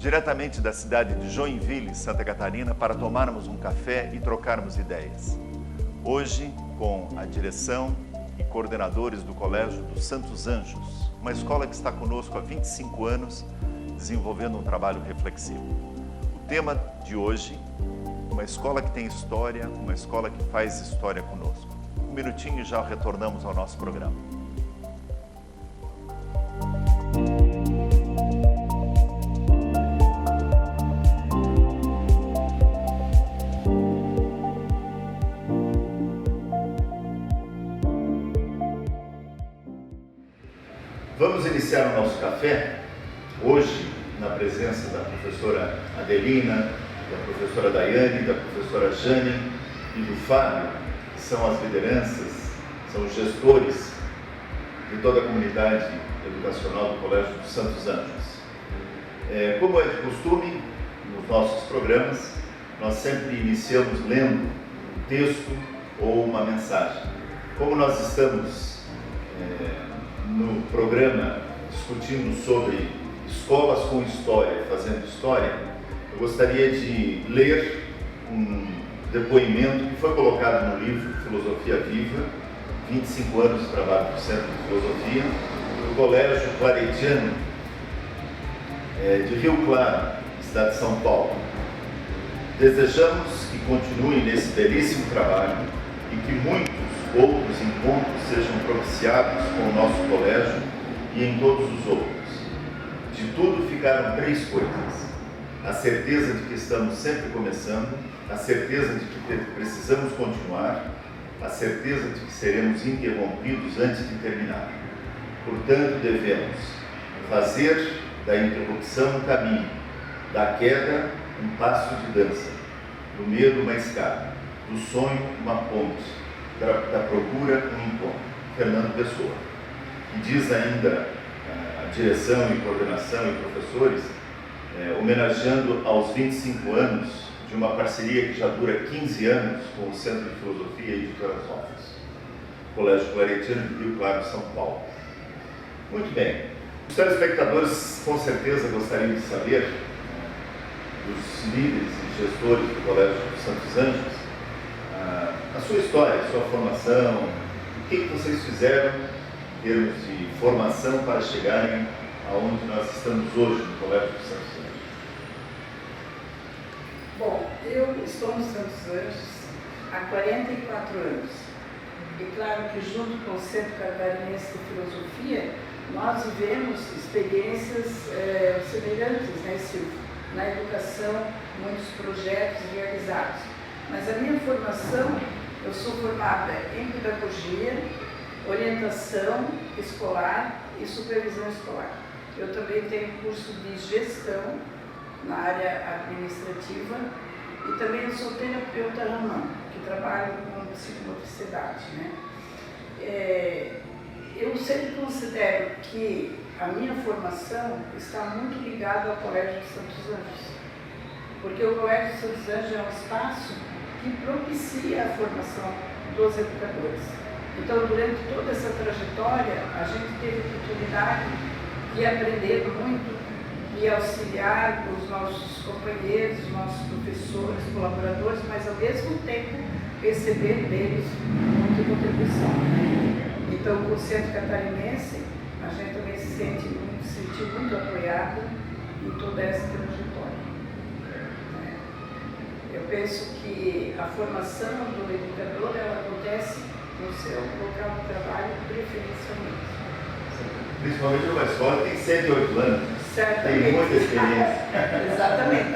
diretamente da cidade de Joinville, Santa Catarina, para tomarmos um café e trocarmos ideias. Hoje, com a direção e coordenadores do Colégio dos Santos Anjos, uma escola que está conosco há 25 anos, desenvolvendo um trabalho reflexivo. O tema de hoje, uma escola que tem história, uma escola que faz história conosco. Um minutinho e já retornamos ao nosso programa. Vamos iniciar o nosso café hoje na presença da professora Adelina, da professora Daiane, da professora Jane e do Fábio, que são as lideranças, são os gestores de toda a comunidade educacional do Colégio dos Santos Anjos. Como é de costume, nos nossos programas, nós sempre iniciamos lendo um texto ou uma mensagem. Como nós estamos no programa discutindo sobre escolas com história, fazendo história, eu gostaria de ler um depoimento que foi colocado no livro Filosofia Viva, 25 anos de trabalho do Centro de Filosofia, do Colégio Claretiano de Rio Claro, estado de São Paulo. Desejamos que continue nesse belíssimo trabalho e que muitos outros encontros sejam propiciados com o nosso colégio e em todos os outros. De tudo ficaram 3 coisas: a certeza de que estamos sempre começando, a certeza de que precisamos continuar, a certeza de que seremos interrompidos antes de terminar. Portanto, devemos fazer da interrupção um caminho, da queda um passo de dança, do medo uma escada, do sonho uma ponte, da procura um encontro. Fernando Pessoa. E diz ainda a direção e coordenação e professores, homenageando aos 25 anos de uma parceria que já dura 15 anos com o Centro de Filosofia e Editoras Novas, Colégio Claretiano de Rio Claro, São Paulo. Muito bem. Os telespectadores com certeza gostariam de saber, dos líderes e gestores do Colégio dos Santos Anjos, a sua história, a sua formação, o que vocês fizeram em termos de formação para chegarem aonde nós estamos hoje no Colégio dos Santos Anjos. Bom, eu estou no Santos Anjos há 44 anos. E claro que junto com o Centro Catarinense de Filosofia, nós vivemos experiências semelhantes, né, Silvio? Na educação, muitos projetos realizados. Mas a minha formação, eu sou formada em pedagogia, orientação escolar e supervisão escolar. Eu também tenho curso de gestão na área administrativa e também eu sou terapeuta ramã, que trabalho com psicomotricidade, né? Eu sempre considero que a minha formação está muito ligada ao Colégio dos Santos Anjos, porque o Colégio dos Santos Anjos é um espaço que propicia a formação dos educadores. Então, durante toda essa trajetória, a gente teve a oportunidade de aprender muito e auxiliar os nossos companheiros, os nossos professores, colaboradores, mas ao mesmo tempo receber deles muita contribuição. Então, com o Centro Catarinense, a gente também se sentiu muito apoiado em toda essa trajetória. Eu penso que a formação do educador, ela acontece no seu local de trabalho preferencialmente. Principalmente numa escola que tem 108 anos. Certamente. Tem muita experiência. Exatamente.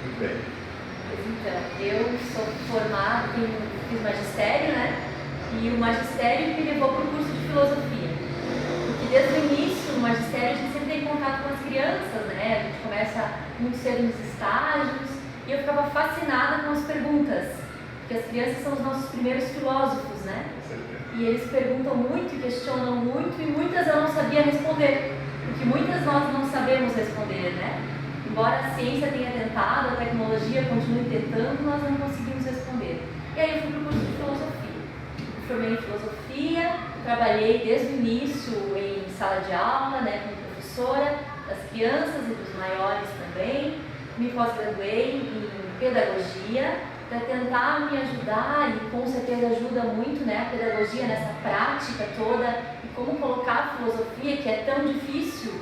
Muito bem. Então, eu sou formada, fiz magistério, né? E o magistério me levou para o curso de filosofia. Porque desde o início, no magistério, a gente sempre tem contato com as crianças, né? A gente começa muito cedo nos estágios. E eu ficava fascinada com as perguntas, porque as crianças são os nossos primeiros filósofos, né? E eles perguntam muito, questionam muito, e muitas eu não sabia responder, porque muitas nós não sabemos responder, né? Embora a ciência tenha tentado, a tecnologia continue tentando, nós não conseguimos responder. E aí eu fui para o curso de filosofia. Me formei em filosofia, trabalhei desde o início em sala de aula, né, como professora, das crianças e dos maiores também. Me pós-graduei em pedagogia para tentar me ajudar, e com certeza ajuda muito, né, a pedagogia nessa prática toda, e como colocar a filosofia, que é tão difícil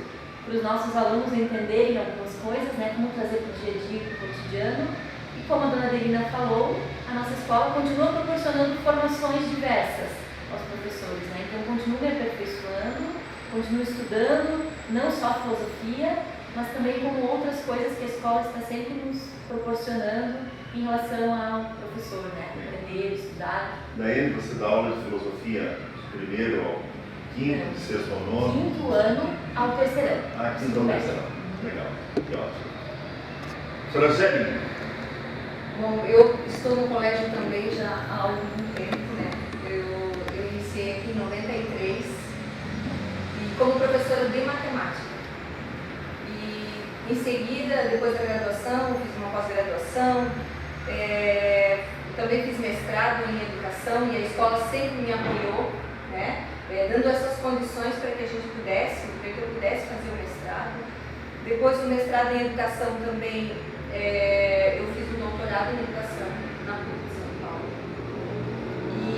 para os nossos alunos entenderem algumas coisas, né, como trazer para o dia a dia, para o cotidiano. E como a dona Adelina falou, a nossa escola continua proporcionando formações diversas aos professores, né? Então continuo me aperfeiçoando, continuo estudando, não só filosofia, mas também como outras coisas que a escola está sempre nos proporcionando em relação ao professor, né? Aprender, estudar. Daí você dá aula de filosofia do primeiro ao quinto, do sexto ao nono? Quinto ano ao terceiro ano. Ah, quinto ao terceiro ano. Legal, que ótimo. Senhora Angélica? Bom, eu estou no colégio também já há algum tempo, né? Eu iniciei aqui em 93 e como professora de matemática. E em seguida, depois da graduação, fiz uma pós-graduação, também fiz mestrado em educação e a escola sempre me apoiou, né? Dando essas condições para que a gente pudesse, para que eu pudesse fazer o mestrado. Depois do mestrado em educação também, eu fiz um doutorado em educação na PUC de São Paulo.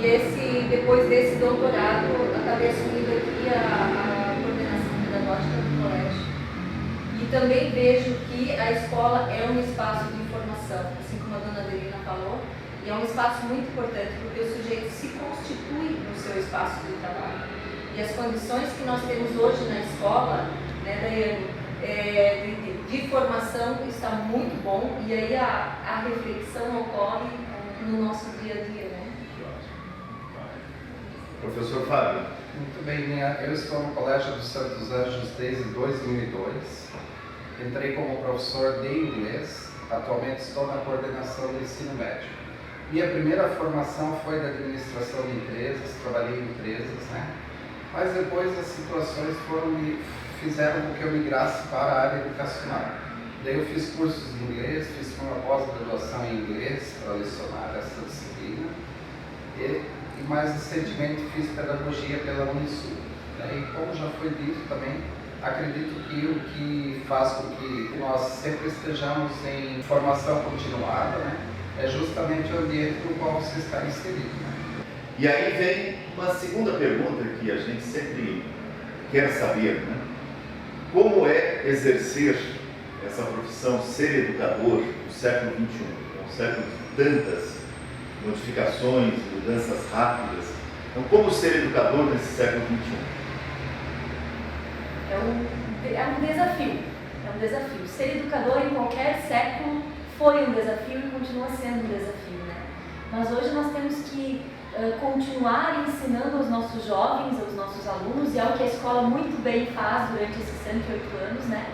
E depois desse doutorado, acabei assumindo aqui a coordenação pedagógica do colégio. E também vejo que a escola é um espaço de informação, assim como a dona Adelina falou, e é um espaço muito importante, porque o sujeito se constitui no seu espaço de trabalho. E as condições que nós temos hoje na escola, né, Daiane, de formação está muito bom, e aí a reflexão ocorre no nosso dia a dia, né? Professor Fábio? Muito bem, eu estou no Colégio dos Santos Anjos desde 2002. Entrei como professor de inglês, atualmente estou na coordenação do ensino médio. Minha primeira formação foi da administração de empresas, trabalhei em empresas, né? Mas depois as situações fizeram com que eu migrasse para a área educacional. Daí eu fiz cursos de inglês, fiz uma pós-graduação em inglês para lecionar essa disciplina e mais recentemente fiz pedagogia pela Unisul. E como já foi dito também, acredito que o que faz com que nós sempre estejamos em formação continuada, né, é justamente o ambiente no qual você está inserido. Né? E aí vem uma segunda pergunta que a gente sempre quer saber, né? Como é exercer essa profissão, ser educador no século XXI, um século de tantas modificações, mudanças rápidas? Então, como ser educador nesse século XXI? É um desafio, é um desafio. Ser educador em qualquer século foi um desafio e continua sendo um desafio, né? Mas hoje nós temos que continuar ensinando aos nossos jovens, aos nossos alunos, e é o que a escola muito bem faz durante esses 108 anos, né?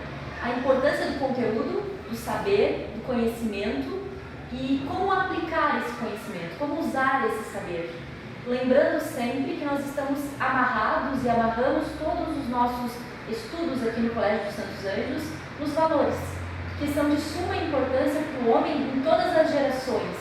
A importância do conteúdo, do saber, do conhecimento e como aplicar esse conhecimento, como usar esse saber. Lembrando sempre que nós estamos amarrados e amarramos todos os nossos estudos aqui no Colégio dos Santos Anjos nos valores, que são de suma importância para o homem em todas as gerações,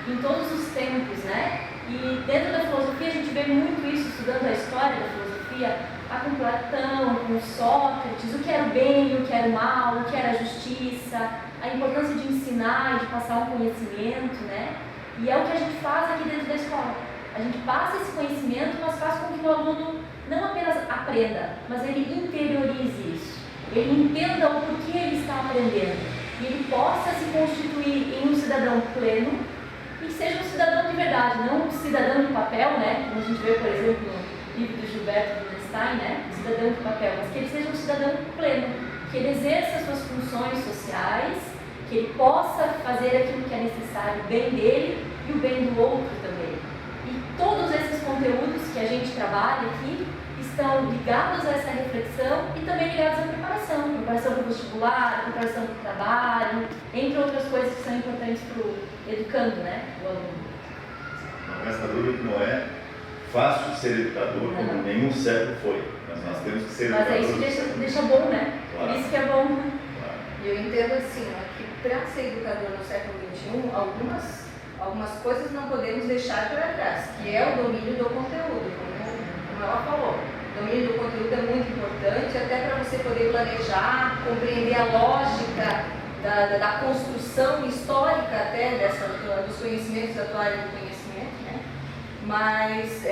em todos os tempos, né? E dentro da filosofia a gente vê muito isso, estudando a história da filosofia, com Platão, com Sócrates, o que era o bem, o que era o mal, o que era a justiça, a importância de ensinar e de passar um conhecimento, né? E é o que a gente faz aqui dentro da escola. A gente passa esse conhecimento, mas faz com que o aluno não apenas aprenda, mas ele interiorize isso. Ele entenda o porquê ele está aprendendo. E ele possa se constituir em um cidadão pleno e seja um cidadão de verdade, não um cidadão de papel, né? Como a gente vê, por exemplo, no livro do Gilberto Wittgenstein, né? Um cidadão de papel, mas que ele seja um cidadão pleno, que ele exerça as suas funções sociais, que ele possa fazer aquilo que é necessário, o bem dele e o bem do outro também. E todos esses conteúdos que a gente trabalha aqui estão ligados a essa reflexão e também ligados à preparação para o vestibular, preparação para o trabalho, entre outras coisas que são importantes para o educando, né, o aluno. Não resta dúvida que não é fácil ser educador, como nenhum século foi, mas nós temos que ser educadores. Mas é isso que deixa bom, né? Claro. Por isso que é bom. Claro. Eu entendo assim, né, que para ser educador no século XXI, algumas coisas não podemos deixar para trás, que é o domínio do conteúdo, como ela falou. domínio do conteúdo é muito importante, até para você poder planejar, compreender a lógica da construção histórica até dos conhecimentos, da tua área do conhecimento, né? Mas,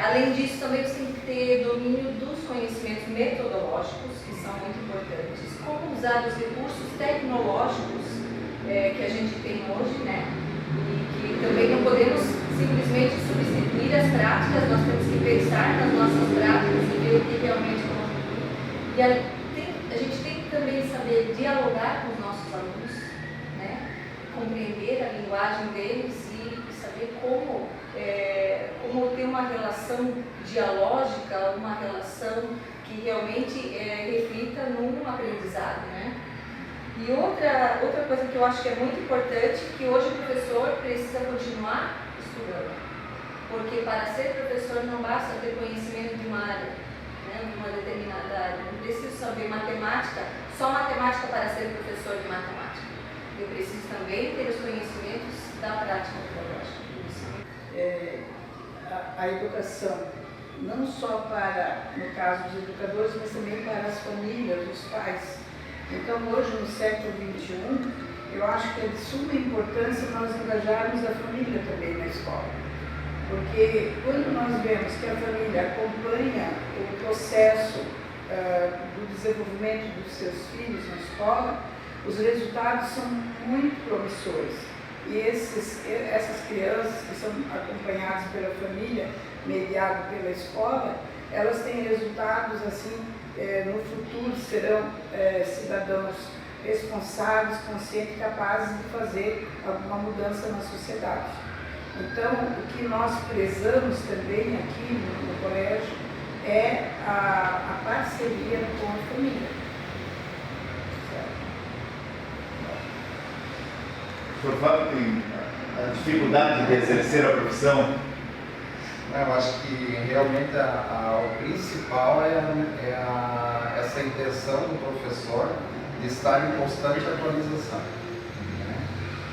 além disso, também você tem que ter domínio dos conhecimentos metodológicos, que são muito importantes, como usar os recursos tecnológicos que a gente tem hoje, né? E que também não podemos simplesmente substituir as práticas, nós temos que pensar nas nossas práticas e ver o que realmente contribui. E a gente tem que também saber dialogar com os nossos alunos, né? Compreender a linguagem deles e saber como ter uma relação dialógica, uma relação que realmente reflita num aprendizado, né? E outra coisa que eu acho que é muito importante, que hoje o professor precisa continuar estudando. Porque para ser professor não basta ter conhecimento de uma área, né, de uma determinada área. Não preciso saber matemática, só matemática para ser professor de matemática. Eu preciso também ter os conhecimentos da prática pedagógica. A educação, não só para, no caso dos educadores, mas também para as famílias, os pais. Então, hoje, no século XXI, eu acho que é de suma importância nós engajarmos a família também na escola. Porque quando nós vemos que a família acompanha o processo do desenvolvimento dos seus filhos na escola, os resultados são muito promissores. E essas crianças que são acompanhadas pela família, mediado pela escola, elas têm resultados assim, no futuro serão cidadãos responsáveis, conscientes e capazes de fazer alguma mudança na sociedade. Então, o que nós prezamos também aqui no colégio é a parceria com a família. O senhor fala que tem a dificuldade de exercer a profissão? Eu acho que realmente o principal essa intenção do professor de estar em constante atualização, né?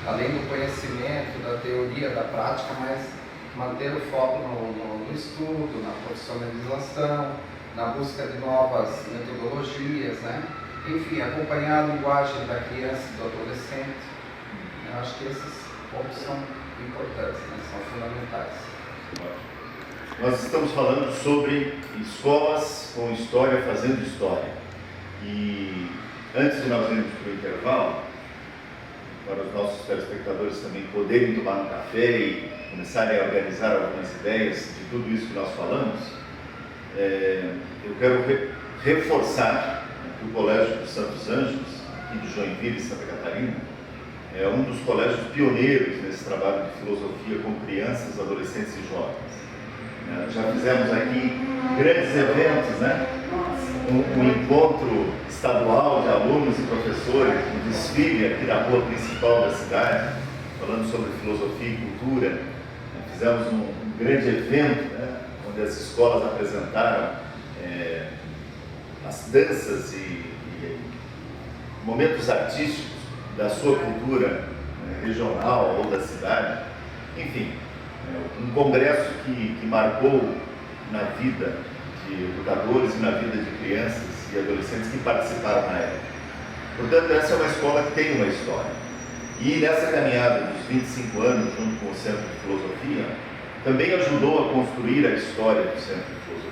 Além do conhecimento, da teoria, da prática, mas manter o foco no estudo, na profissionalização, na busca de novas metodologias, né? Enfim, acompanhar a linguagem da criança e do adolescente. Eu acho que esses pontos são importantes, né? São fundamentais. Nós estamos falando sobre escolas com história fazendo história. E antes de nós irmos para o intervalo, para os nossos telespectadores também poderem tomar um café e começarem a organizar algumas ideias de tudo isso que nós falamos, eu quero reforçar que o Colégio dos Santos Anjos, aqui de Joinville, Santa Catarina, é um dos colégios pioneiros nesse trabalho de filosofia com crianças, adolescentes e jovens. Já fizemos aqui grandes eventos, né? Um encontro estadual de alunos e professores, um desfile aqui na rua principal da cidade, falando sobre filosofia e cultura. Fizemos um grande evento, né? Onde as escolas apresentaram as danças e momentos artísticos da sua cultura regional ou da cidade. Enfim, um congresso que marcou na vida de educadores e na vida de crianças e adolescentes que participaram na época. Portanto, essa é uma escola que tem uma história. E nessa caminhada dos 25 anos, junto com o Centro de Filosofia, também ajudou a construir a história do Centro de Filosofia.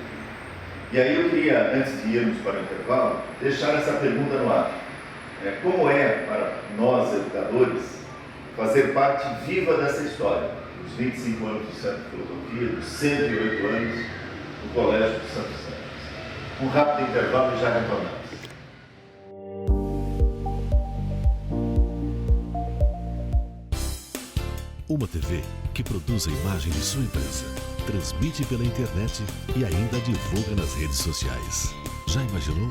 E aí eu queria, antes de irmos para o intervalo, deixar essa pergunta no ar. Como é para nós, educadores, fazer parte viva dessa história, dos 25 anos do Centro de Filosofia, dos 108 anos do Colégio dos Santos Anjos? Um rápido intervalo e já retornamos. Uma TV que produz a imagem de sua empresa, transmite pela internet e ainda divulga nas redes sociais. Já imaginou?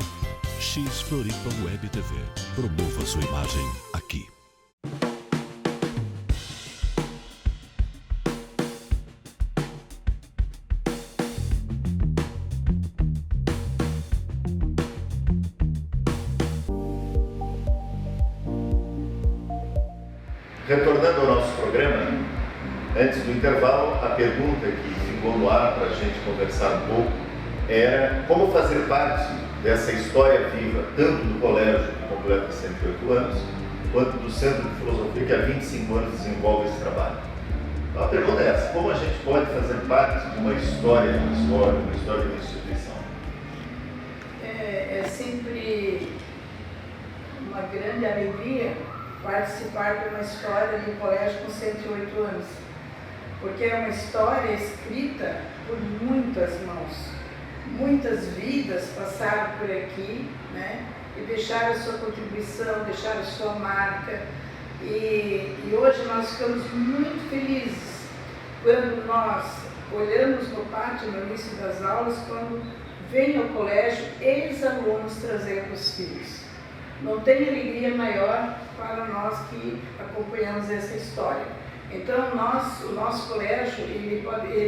X Floripa Web TV. Promova sua imagem aqui. Retornando ao nosso programa, antes do intervalo, a pergunta que ficou no ar para a gente conversar um pouco era como fazer parte dessa história viva, tanto do colégio, que completa 108 anos, quanto do Centro de Filosofia, que há 25 anos desenvolve esse trabalho. Então a pergunta é essa: como a gente pode fazer parte de uma história de uma escola, de uma história de uma instituição? É sempre uma grande alegria participar de uma história de um colégio com 108 anos, porque é uma história escrita por muitas mãos, muitas vidas passaram por aqui, né? E deixaram a sua contribuição, deixaram a sua marca, e hoje nós ficamos muito felizes quando nós olhamos no pátio no início das aulas, quando vem ao colégio ex-alunos trazendo os filhos. Não tem alegria maior para nós que acompanhamos essa história. Então, o nosso colégio,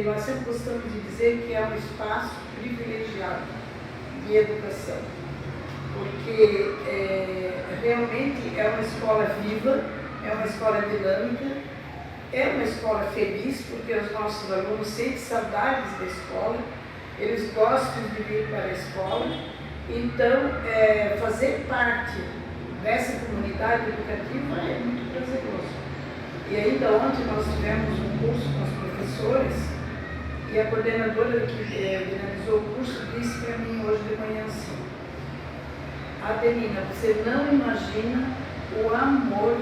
nós sempre gostamos de dizer que é um espaço privilegiado de educação, porque realmente é uma escola viva, é uma escola dinâmica, é uma escola feliz, porque os nossos alunos sentem saudades da escola, eles gostam de vir para a escola. Então, fazer parte dessa comunidade educativa é muito prazeroso. E ainda ontem nós tivemos um curso com os professores e a coordenadora que organizou o curso disse para mim hoje de manhã assim: Adelina, você não imagina o amor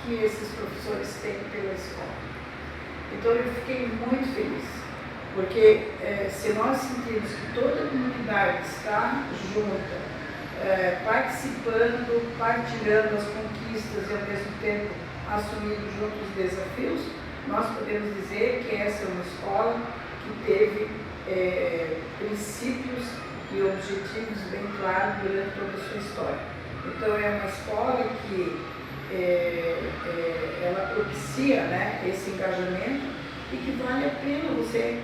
que esses professores têm pela escola. Então eu fiquei muito feliz, porque se nós sentirmos que toda a comunidade está junta, participando, partilhando as conquistas e ao mesmo tempo assumindo juntos os desafios, nós podemos dizer que essa é uma escola que teve princípios e objetivos bem claros durante toda a sua história. Então é uma escola que ela propicia, né, esse engajamento e que vale a pena você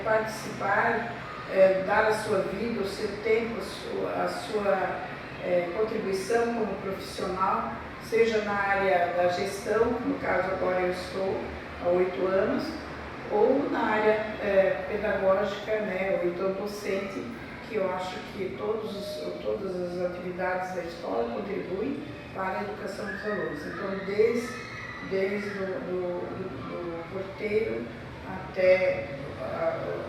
participar, dar a sua vida, o seu tempo, a sua contribuição como profissional, seja na área da gestão, no caso agora eu estou há 8 anos, ou na área pedagógica, né, ou então docente, que eu acho que todas as atividades da escola contribuem para a educação dos alunos. Então, desde o porteiro até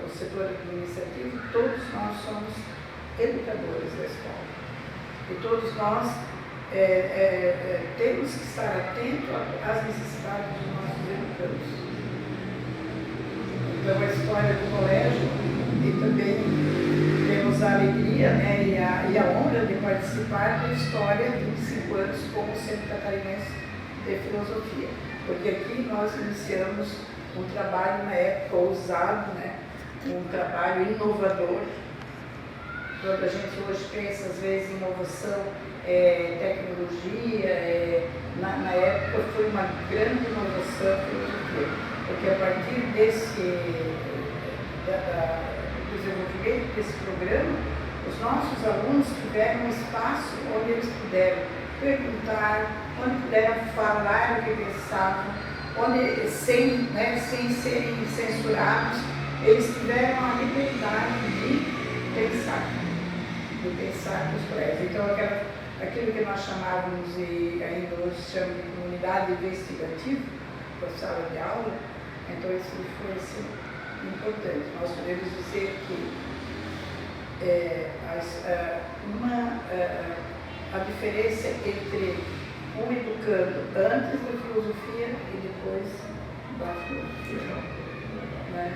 o setor administrativo, todos nós somos educadores da escola. E todos nós temos que estar atentos às necessidades dos nossos educandos. Então, a história do colégio, e também temos a alegria, né, e a honra de participar da história de 25 anos como Centro Catarinense de Filosofia, porque aqui nós iniciamos um trabalho na época ousado, né, um trabalho inovador. Quando a gente hoje pensa, às vezes, em inovação, tecnologia, na época foi uma grande inovação, porque a partir do desenvolvimento desse programa, os nossos alunos tiveram um espaço onde eles puderam perguntar, onde puderam falar o que pensavam, onde, sem serem censurados, eles tiveram a liberdade de pensar com os colegas. Então, aquilo que nós chamávamos, e ainda hoje se chama de comunidade investigativa, para a sala de aula, então isso foi assim, importante. Nós podemos dizer que a diferença entre um educando antes da filosofia e depois da filosofia. Né?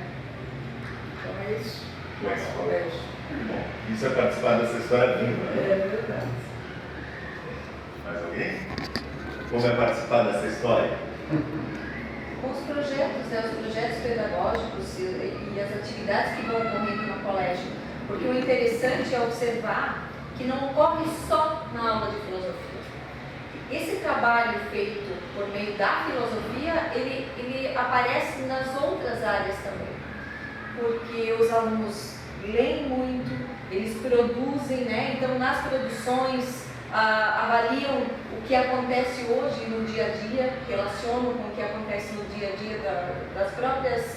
Então é isso, nosso colégio. Bom, isso é participar dessa história viva, né? É verdade. Mais alguém? Como é participar dessa história? Com os projetos, né, os projetos pedagógicos e as atividades que vão ocorrendo no colégio. Porque o interessante é observar que não ocorre só na aula de filosofia. Esse trabalho feito por meio da filosofia, ele aparece nas outras áreas também. Porque os alunos leem muito, eles produzem, né? Então nas produções avaliam o que acontece hoje no dia a dia, relacionam com o que acontece no dia a dia das próprias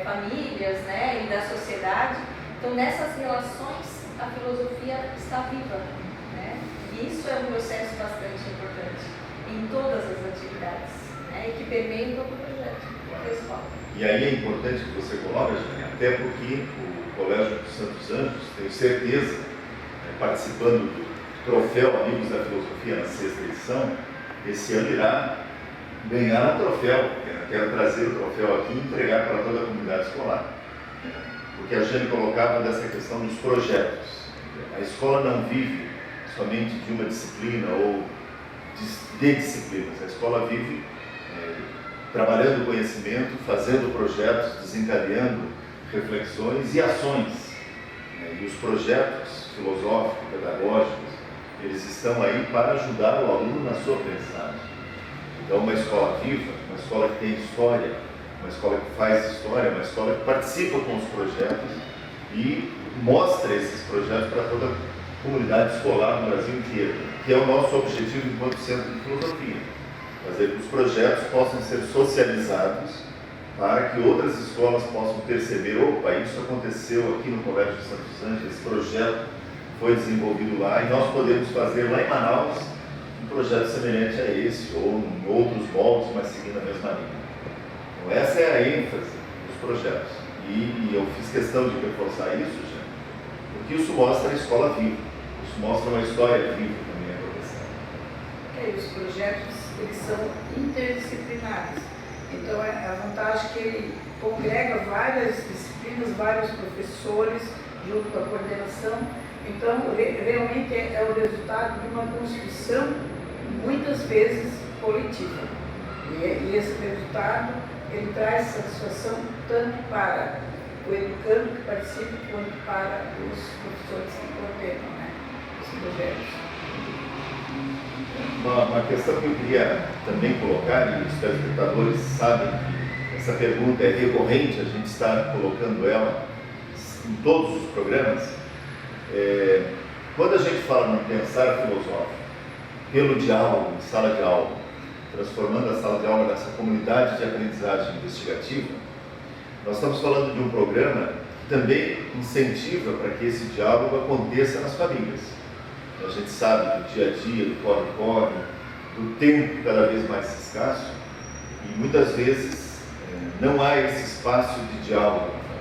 famílias, né? E da sociedade. Então, nessas relações, a filosofia está viva, né? E isso é um processo bastante importante em todas as atividades, né? E que permeia todo o projeto da escola. E aí é importante que você coloque, até porque o Colégio dos Santos Anjos, tenho certeza, participando do troféu Amigos da Filosofia na 6ª edição, esse ano irá ganhar um troféu. Quero trazer o troféu aqui e entregar para toda a comunidade escolar. Porque a Jane colocava dessa questão dos projetos. A escola não vive somente de uma disciplina ou de disciplinas. A escola vive trabalhando o conhecimento, fazendo projetos, desencadeando reflexões e ações. E os projetos filosóficos, pedagógicos, eles estão aí para ajudar o aluno na sua aprendizagem. Então, uma escola viva, uma escola que tem história, uma escola que faz história, uma escola que participa com os projetos e mostra esses projetos para toda a comunidade escolar no Brasil inteiro, que é o nosso objetivo enquanto Centro de Filosofia. Fazer que os projetos possam ser socializados para que outras escolas possam perceber, opa, isso aconteceu aqui no Colégio de Santos Anjos, esse projeto foi desenvolvido lá e nós podemos fazer lá em Manaus um projeto semelhante a esse, ou em outros moldes, mas seguindo a mesma linha. Então essa é a ênfase dos projetos. E eu fiz questão de reforçar isso, já, porque isso mostra a escola viva, isso mostra uma história viva também a profissão. Os projetos, eles são interdisciplinares. Então a vantagem é que ele congrega várias disciplinas, vários professores, junto com a coordenação. Então, realmente é o resultado de uma construção, muitas vezes, coletiva. E esse resultado, ele traz satisfação tanto para o educando que participa, quanto para os professores que coordenam, né, os projetos. Uma questão que eu queria também colocar, e os telespectadores sabem que essa pergunta é recorrente, a gente está colocando ela em todos os programas. Quando a gente fala no pensar filosófico, pelo diálogo em sala de aula, transformando a sala de aula nessa comunidade de aprendizagem investigativa, nós estamos falando de um programa que também incentiva para que esse diálogo aconteça nas famílias. A gente sabe do dia a dia, do corre-corre, do tempo cada vez mais escasso, e muitas vezes não há esse espaço de diálogo na família.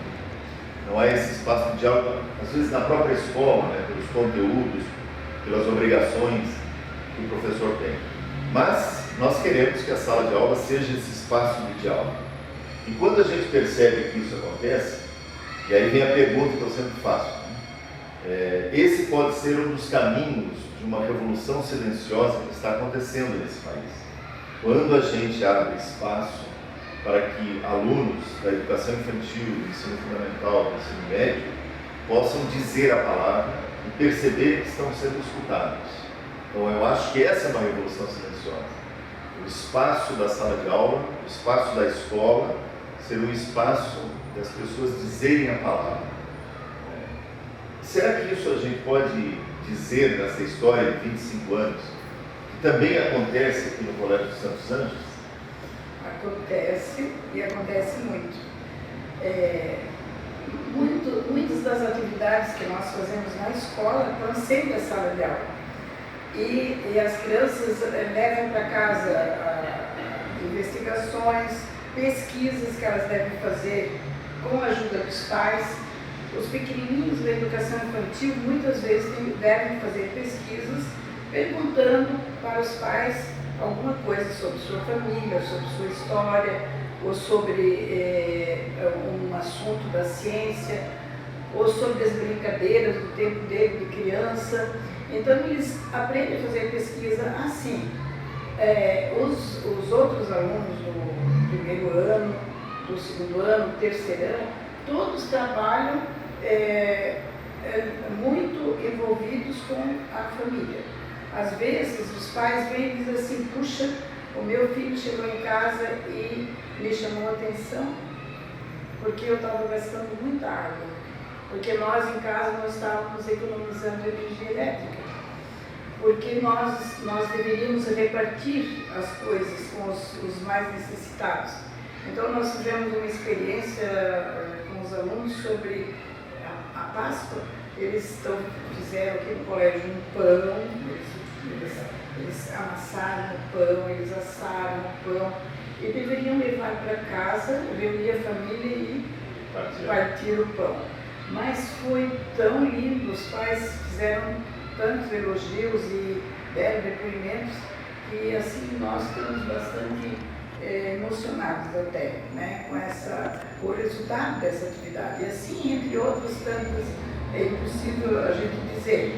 Não há esse espaço de diálogo, às vezes na própria escola, né, pelos conteúdos, pelas obrigações que o professor tem. Mas nós queremos que a sala de aula seja esse espaço de diálogo. E quando a gente percebe que isso acontece, e aí vem a pergunta que eu sempre faço, esse pode ser um dos caminhos de uma revolução silenciosa que está acontecendo nesse país. Quando a gente abre espaço para que alunos da educação infantil, do ensino fundamental, do ensino médio, possam dizer a palavra e perceber que estão sendo escutados. Então eu acho que essa é uma revolução silenciosa. O espaço da sala de aula, o espaço da escola, ser um espaço das pessoas dizerem a palavra. Será que isso a gente pode dizer nessa história de 25 anos, que também acontece aqui no Colégio dos Santos Anjos? Acontece, e acontece muito. Muitas das atividades que nós fazemos na escola estão sempre na sala de aula. E as crianças levam para casa investigações, pesquisas que elas devem fazer com a ajuda dos pais. Os pequenininhos da educação infantil muitas vezes devem fazer pesquisas perguntando para os pais alguma coisa sobre sua família, sobre sua história, ou sobre um assunto da ciência, ou sobre as brincadeiras do tempo dele de criança. Então eles aprendem a fazer pesquisa assim. Os outros alunos do primeiro ano, do segundo ano, do terceiro ano, todos trabalham muito envolvidos com a família. Às vezes os pais vêm e dizem assim, puxa, o meu filho chegou em casa e me chamou a atenção porque eu estava gastando muita água, porque nós em casa não estávamos economizando energia elétrica, porque nós deveríamos repartir as coisas com os mais necessitados. Então nós tivemos uma experiência com os alunos sobre Páscoa, fizeram aqui no colégio um pão, eles amassaram o pão, eles assaram o pão e deveriam levar para casa, reunir a família e partir o pão. Mas foi tão lindo, os pais fizeram tantos elogios e deram depoimentos que assim nós ficamos bastante emocionados até, né, com o resultado dessa atividade. E assim, entre outras tantas, é impossível a gente dizer,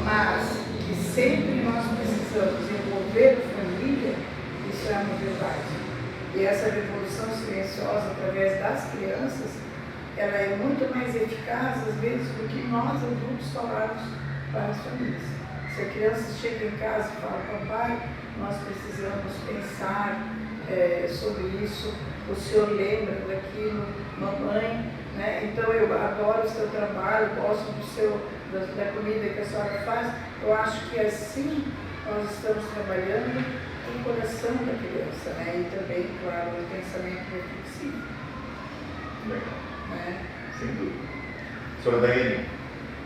mas que sempre nós precisamos envolver a família, isso é uma verdade. E essa revolução silenciosa através das crianças, ela é muito mais eficaz às vezes do que nós adultos falarmos para as famílias. Se a criança chega em casa e fala, papai, nós precisamos pensar sobre isso, o senhor lembra daquilo, mamãe, né? Então eu adoro o seu trabalho, gosto da comida que a senhora faz. Eu acho que assim nós estamos trabalhando no coração da criança, né? E também, claro, o pensamento reflexivo. Legal. Né? Sem dúvida. Senhora Daiane,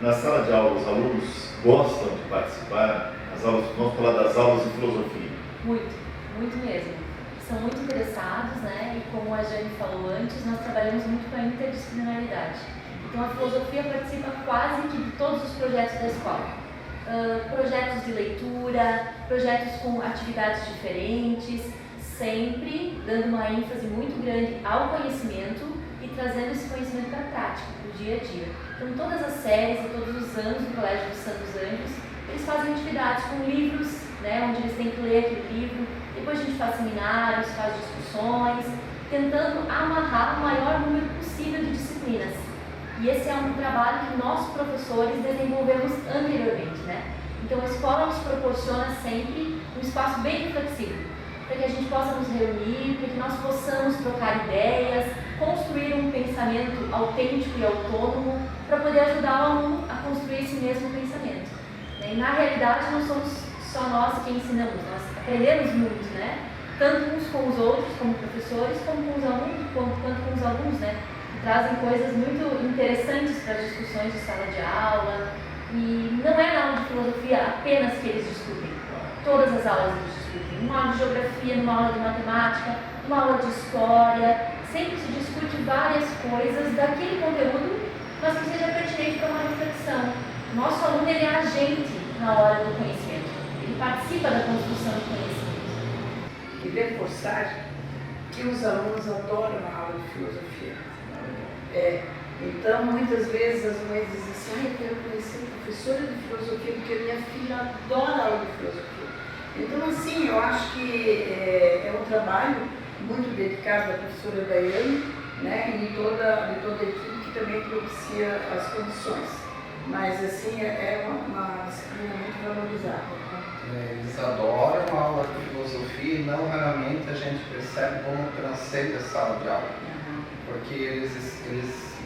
na sala de aula os alunos gostam de participar? Vamos falar das aulas de filosofia. Muito mesmo. São muito interessados, né? E como a Jane falou antes, nós trabalhamos muito com a interdisciplinaridade. Então a filosofia participa quase que de todos os projetos da escola. Projetos de leitura, projetos com atividades diferentes, sempre dando uma ênfase muito grande ao conhecimento e trazendo esse conhecimento para a prática, para o dia a dia. Então todas as séries e todos os anos do Colégio dos Santos Anjos, eles fazem atividades com livros, né, onde eles têm que ler aquele livro. Depois a gente faz seminários, faz discussões, tentando amarrar o maior número possível de disciplinas. E esse é um trabalho que nós, professores, desenvolvemos anteriormente, né? Então a escola nos proporciona sempre um espaço bem reflexivo, para que a gente possa nos reunir, para que nós possamos trocar ideias, construir um pensamento autêntico e autônomo, para poder ajudar o aluno a construir esse mesmo pensamento. E na realidade não somos só nós que ensinamos, nós aprendemos muito, né? Tanto uns com os outros, como professores, como com os alunos, tanto com os alunos, né? Trazem coisas muito interessantes para as discussões de sala de aula. E não é na aula de filosofia apenas que eles discutem. Todas as aulas eles discutem. Numa aula de geografia, numa aula de matemática, numa aula de história. Sempre se discute várias coisas daquele conteúdo, mas que seja pertinente para uma reflexão. O nosso aluno ele é agente na hora do conhecimento. Ele participa da construção do conhecimento. E reforçar que os alunos adoram a aula de filosofia. Então, muitas vezes as mães dizem assim, eu quero conhecer professora de filosofia, porque a minha filha adora a aula de filosofia. Então, assim, eu acho que é um trabalho muito dedicado da professora Daiane, né, e de toda a equipe que também propicia as condições. Mas, assim, é uma disciplina muito valorizada. Eles adoram a aula de filosofia e não raramente a gente percebe como transcende a sala de aula. Porque eles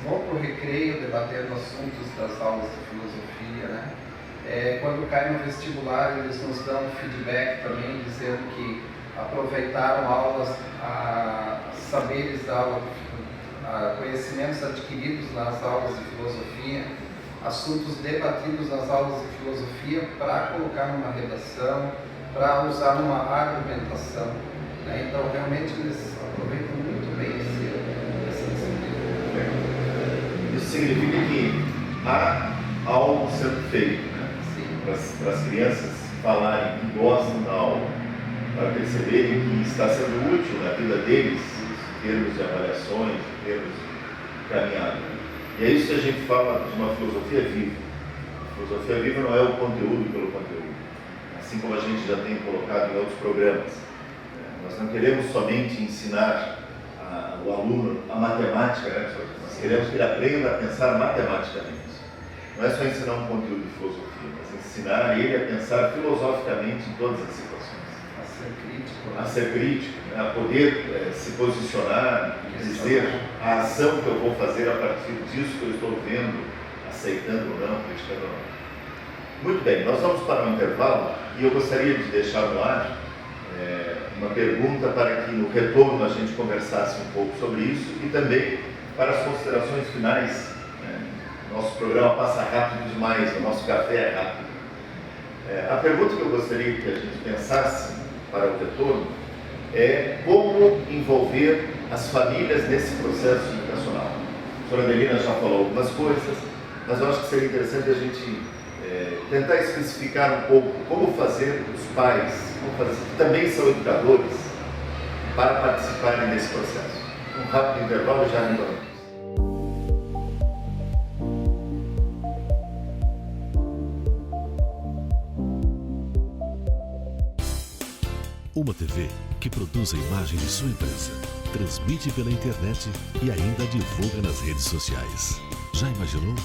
vão para o recreio debatendo assuntos das aulas de filosofia, né? Quando cai no vestibular, eles nos dão feedback também, dizendo que aproveitaram aulas, saberes da aula, conhecimentos adquiridos nas aulas de filosofia, assuntos debatidos nas aulas de filosofia para colocar numa redação, para usar numa argumentação, né? Então, realmente, eles aproveitam muito bem essa disciplina. Isso significa que há algo sendo feito, né? Para as crianças falarem que gostam da aula, para perceberem que está sendo útil na vida deles, em termos de avaliações, em termos de caminhada. E é isso que a gente fala de uma filosofia viva. A filosofia viva não é o conteúdo pelo conteúdo, assim como a gente já tem colocado em outros programas. Nós não queremos somente ensinar o aluno a matemática, né? Nós queremos que ele aprenda a pensar matematicamente. Não é só ensinar um conteúdo de filosofia, mas ensinar ele a pensar filosoficamente em todas as situações. A ser crítico. A ser crítico, né? A poder se posicionar e dizer a ação que eu vou fazer a partir disso que eu estou vendo, aceitando ou não, criticando ou não. Muito bem, nós vamos para um intervalo e eu gostaria de deixar no ar uma pergunta para que no retorno a gente conversasse um pouco sobre isso e também para as considerações finais, né, Nosso programa passa rápido demais, o nosso café é rápido. A pergunta que eu gostaria que a gente pensasse para o retorno é como envolver as famílias nesse processo educacional. A doutora Adelina já falou algumas coisas, mas eu acho que seria interessante a gente tentar especificar um pouco como fazer os pais, que também são educadores, para participarem desse processo. Um rápido intervalo e já retornamos. Uma TV que produz a imagem de sua empresa, transmite pela internet e ainda divulga nas redes sociais. Já imaginou?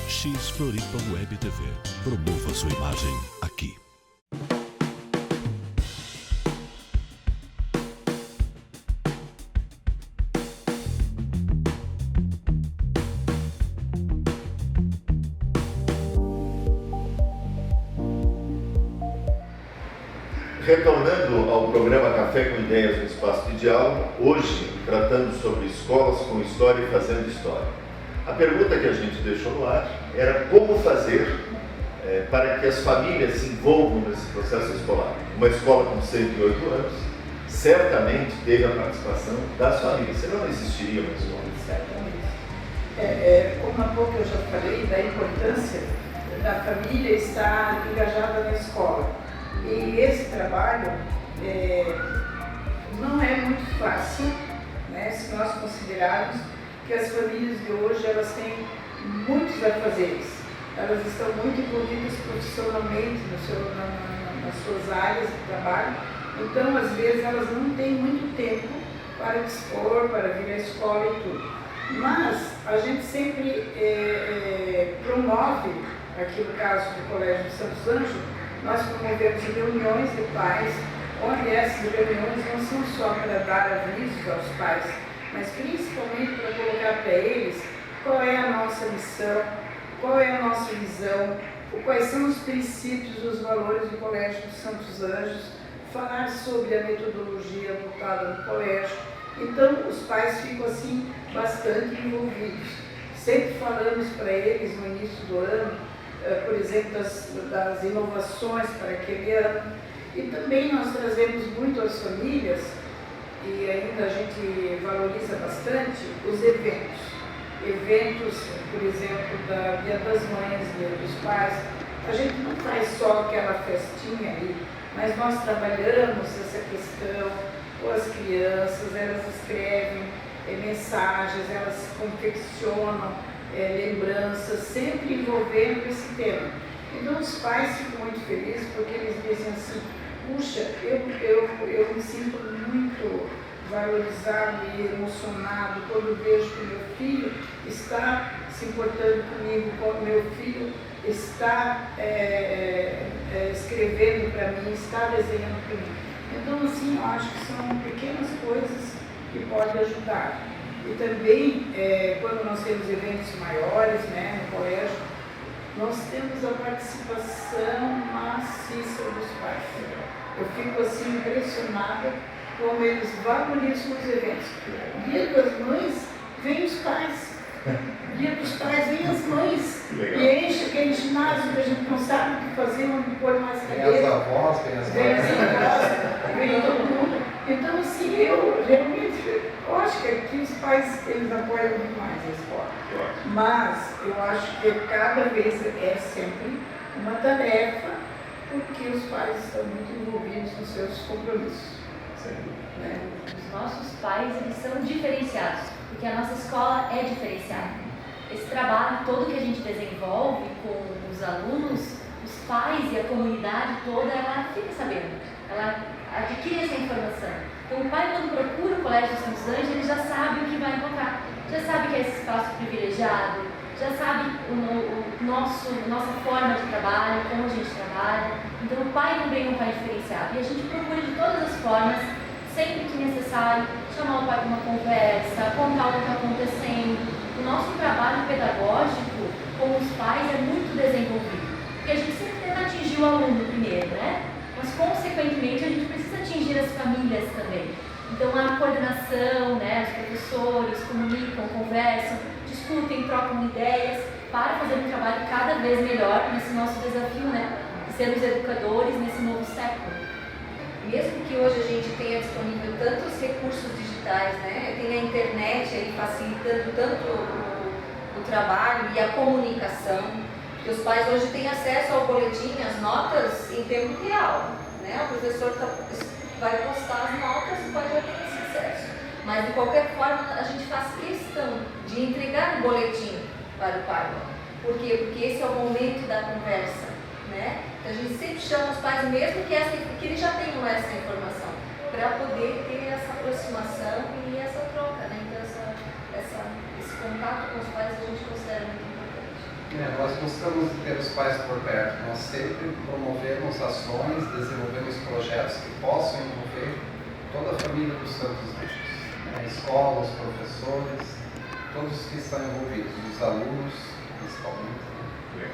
X Floripa Web TV. Promova sua imagem aqui. Retornando ao programa Café com Ideias no Espaço de Diálogo, hoje tratando sobre escolas com história e fazendo história. A pergunta que a gente deixou no ar era como fazer para que as famílias se envolvam nesse processo escolar. Uma escola com 108 anos certamente teve a participação das famílias, senão não existiria uma escola. Certamente. Como há pouco eu já falei da importância da família estar engajada na escola. E esse trabalho não é muito fácil, né, se nós considerarmos que as famílias de hoje elas têm muitos afazeres. Elas estão muito envolvidas profissionalmente nas suas áreas de trabalho, então às vezes elas não têm muito tempo para dispor, para vir à escola e tudo. Mas a gente sempre promove, aqui no caso do Colégio de Santos Anjos, nós promovemos reuniões de pais, onde essas reuniões não são só para dar avisos aos pais, mas principalmente para colocar para eles qual é a nossa missão, qual é a nossa visão, quais são os princípios, os valores do Colégio dos Santos Anjos, falar sobre a metodologia voltada no colégio. Então, os pais ficam assim bastante envolvidos. Sempre falamos para eles no início do ano, por exemplo, das inovações para aquele ano. E também nós trazemos muito às famílias, e ainda a gente valoriza bastante, os eventos. Eventos, por exemplo, da Dia das Mães, Dia dos Pais. A gente não faz só aquela festinha ali, mas nós trabalhamos essa questão com as crianças, elas escrevem mensagens, elas confeccionam lembranças, sempre envolvendo esse tema. Então os pais ficam muito felizes porque eles dizem assim, puxa, eu me sinto muito valorizado e emocionado quando vejo que meu filho está se importando comigo, quando meu filho está escrevendo para mim, está desenhando para mim. Então assim, eu acho que são pequenas coisas que podem ajudar. E também, quando nós temos eventos maiores, né, no colégio, nós temos a participação maciça dos pais. Eu fico assim impressionada como eles valorizam os eventos. Dia das Mães, vem os pais. Dia dos Pais, vem as mães. E enche aquele ginásio que a gente não sabe o que fazer, onde pôr mais cadeira. Vem as avós, vem as mães. Vem todo mundo. Então, assim, eu realmente acho que aqui os pais, eles apoiam muito mais a escola. Mas eu acho que cada vez é sempre uma tarefa, porque os pais estão muito envolvidos nos seus compromissos. Né? Os nossos pais, eles são diferenciados, porque a nossa escola é diferenciada. Esse trabalho todo que a gente desenvolve com os alunos, os pais e a comunidade toda, ela fica sabendo, ela adquire essa informação. Então o pai, quando procura o Colégio Santos Anjos, ele já sabe o que vai encontrar, já sabe que é esse espaço privilegiado, já sabe nossa forma de trabalho, como a gente trabalha. Então o pai também é um pai diferenciado. E a gente procura de todas as formas, sempre que necessário, chamar o pai para uma conversa, contar o que está acontecendo. O nosso trabalho pedagógico com os pais é muito desenvolvido, porque a gente sempre tenta atingir o aluno primeiro, né? Mas consequentemente a gente precisa atingir as famílias também. Então a coordenação, né, os professores comunicam, conversam, discutem, trocam ideias, para fazer um trabalho cada vez melhor nesse nosso desafio, né? De sermos educadores nesse novo século. Mesmo que hoje a gente tenha disponível tantos recursos digitais, né? Tem a internet aí facilitando tanto o trabalho e a comunicação, que os pais hoje têm acesso ao boletim, as notas em tempo real, né? O professor vai postar as notas e o pai já tem esse acesso. Mas de qualquer forma a gente faz questão de entregar o boletim para o pai. Por quê? Porque esse é o momento da conversa, né? Então a gente sempre chama os pais, mesmo que eles já tenham essa informação, para poder ter essa aproximação e essa troca, né? Então esse contato com os pais a gente considera muito importante. Nós gostamos de ter os pais por perto, nós sempre promovemos ações, desenvolvemos projetos que possam envolver toda a família dos Santos Anjos, né? Escolas, professores, todos que estão envolvidos, os alunos principalmente. Né?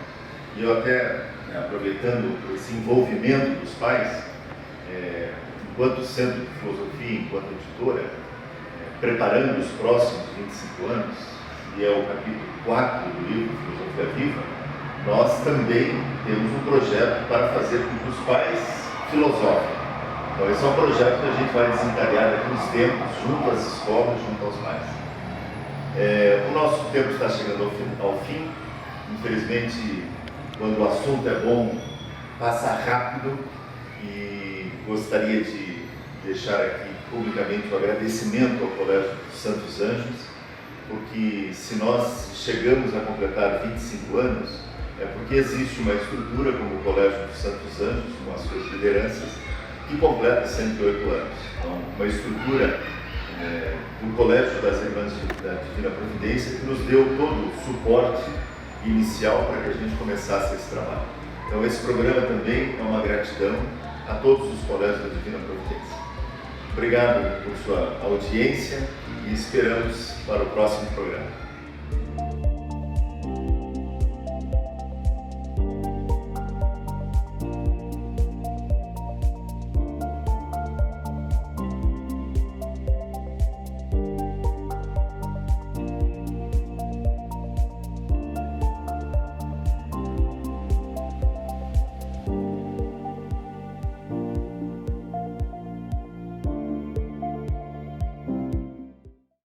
E eu até, aproveitando esse envolvimento dos pais, enquanto Centro de Filosofia, enquanto editora, preparando os próximos 25 anos, e é o capítulo 4 do livro Filosofia Viva, nós também temos um projeto para fazer com que os pais filosofem. Então esse é um projeto que a gente vai desencadear daqui uns tempos, junto às escolas, junto aos pais. O nosso tempo está chegando ao fim. Infelizmente, quando o assunto é bom, passa rápido, e gostaria de deixar aqui publicamente o agradecimento ao Colégio dos Santos Anjos, porque se nós chegamos a completar 25 anos, é porque existe uma estrutura como o Colégio dos Santos Anjos, com as suas lideranças, que completa 108 anos. Então, uma estrutura do Colégio das Irmãs da Divina Providência que nos deu todo o suporte inicial para que a gente começasse esse trabalho. Então esse programa também é uma gratidão a todos os colégios da Divina Providência. Obrigado por sua audiência e esperamos para o próximo programa.